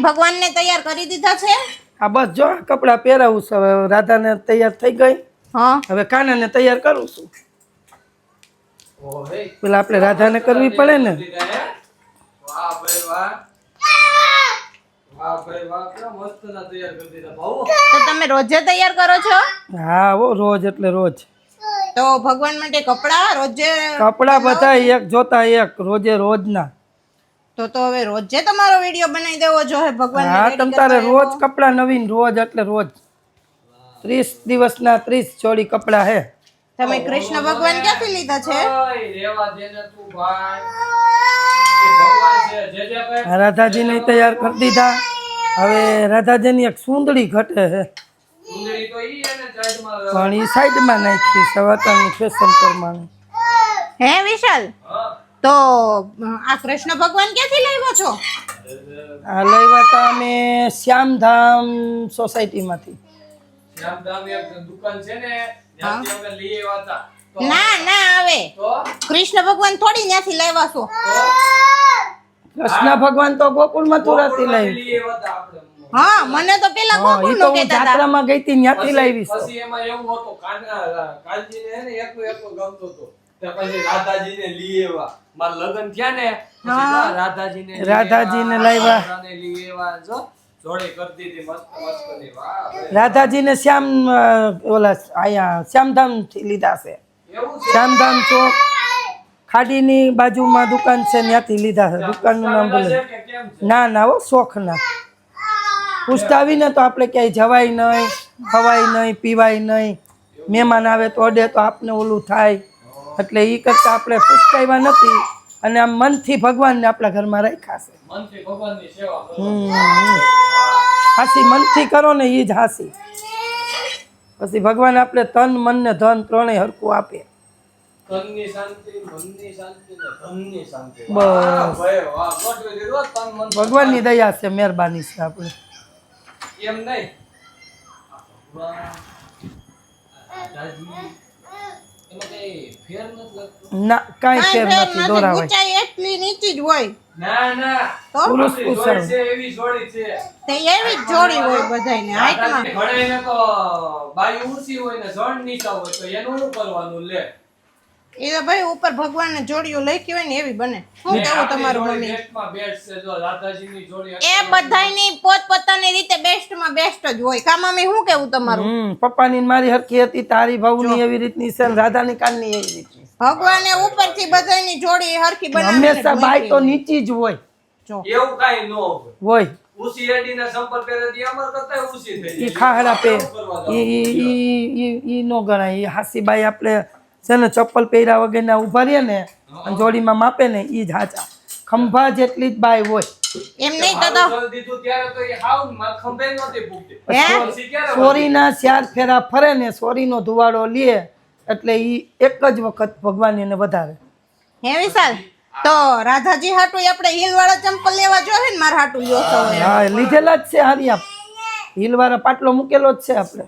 ભગવાનને તૈયાર કરી દીધા છે? આ બસ જો કપડા પહેરાવું છું હવે રાધાને તૈયાર થઈ ગઈ હા હવે કાનાને તૈયાર કરું છું પેલા આપણે રાધાને કરવી પડે ને તો તમે રોજે તૈયાર કરો છો? હા હો રોજ એટલે રોજ તો ભગવાન માટે કપડા રોજે કપડા બધા એક જોતા એક રોજે રોજના તો હવે રોજે તમારો વિડિયો બનાવી દેવો જોઈએ ભગવાન. હા તમ તારે રોજ કપડા નવીન રોજ એટલે રોજ 30 દિવસના 30 જોડી કપડા હે. તમે કૃષ્ણ ભગવાન ક્યાંથી લીધા છે? રાધાજીને તૈયાર કરી દીધા હવે રાધાજીની એક સુંદરી ઘટે હે પણ એ સાઈડમાં નાખી સવાતાની ફેશન પ્રમાણે. હે વિશાલ તો આ કૃષ્ણ ભગવાન ક્યાંથી લાવ્યો છો? આ લાવ્યા હતા અમે શ્યામધામ સોસાયટીમાંથી. ના ના આવે કૃષ્ણ ભગવાન થોડી ત્યાંથી લાવ્યા છો. કૃષ્ણ ભગવાન તો ગોકુળમાં તુરાતી લાવી. હા મને તો પેલા ગોકુળ નો કહેતા હતા. જાત્રામાં ગઈ હતી ત્યાંથી લાવી. પછી એમાં એવું હતું કાનજીને હે ને એકલો ગમતો હતો પછી રાધાજીને લઈ આવ્યા મારા લગન થયા ને પછી રાધાજીને લાવ્યા લઈ આવ્યા જો જોડે કરતી હતી મસ્ત મસ્તની વાહ રાધાજીને શ્યામ ઓલા આયા શ્યામધામ થી લીધા છે. એવું છે શ્યામધામ ચોક ખાડીની બાજુમાં દુકાન છે ત્યાંથી લીધા છે. દુકાનનું નામ બોલે ના ના હો શોખના પૂછતા આવીને તો આપણે ક્યાંય જવાય નહીં ખવાય નહીં પીવાય નહીં મહેમાન આવે તો અડે તો આપને ઓલું થાય એટલે એ કરતાં આપણે પૂછતા નથી અને આમ મનથી ભગવાનને આપણા ઘરમાં રાખ્યા છે. મનથી ભગવાનની સેવા કરો હાસી મનથી કરો ને એ જ હાસી પછી ભગવાન આપણે તન મન ને ધન ત્રણેય હરખું આપે. તનની શાંતિ મનની શાંતિ ને ધનની શાંતિ બસ. વાહ ભાઈ વાહ ગોઠવી દીધો તન મન ભગવાનની દયા છે મહેરબાની છે આપણે એમ નહીં દાદાજી એમાં કઈ ફેર નથી લાગતો ના કાંઈ ફેર નથી દોરાવાય. ઊંચાઈ એટલી નીચી જ હોય ના ના તો પુરુષ આપણી પૂછાય. જોડી છે એવી જોડી છે તે એવી જ જોડી હોય બધાયને હાઈટમાં. ઘણાયને તો બાઈ ઊંચી હોય ને જણ નીચા હોય તો એનું શું કરવાનું લે એ તો ભાઈ ઉપર ભગવાનને જોડીઓ લખી હોય ને એવી બને. શું કેવું તમારું મમ્મી? બેસ્ટમાં બેસ્ટ છે જો રાધાજીની જોડી એ બધાયની પોતપોતાની રીતે બેસ્ટમાં બેસ્ટ જ હોય. કા મમ્મી શું કેવું તમારું? પપ્પાની ને મારી હરખી હતી તારી ભાવની એવી રીતની છે ને રાધાની કાનની એવી રીતની. ભગવાને ઉપરથી બધાયની જોડી હરખી બનાવી હંમેશા બાઈ તો નીચી જ હોય એવું કાઈ ન હોય હોય ઊંચી એડીના સંપર્ક કરે તી અમર કરતા ઊંચી થઈ ઈ ખાહડા પે ઈ નો ગણાય. ઈ હાસી બાઈ આપણે છે ને ચપ્પલ પહેર્યા વગરના ઉભા રહીએ ને અને જોડીમાં માપે ને ઈ જ હાચા. ખંભા જેટલી જ બાઈ હોય. એમ નહીં તો દીધું ત્યારે તો એ હાવ ખંભે નહોતી પૂગતી સોરીના 4 ફેરા ફરે ને સોરીનો ધુવાડો લે એટલે ઈ એક જ વખત ભગવાન એને વધારે. હે વિશાલ તો રાધાજી હાટુ આપણે હીલ વાળા ચંપલ લેવા જોઈએ ને મારા હાટુ લ્યો તો હા લીધેલા જ છે હારી આપ હીલ વાળા પાટલો મૂકેલો જ છે આપણે.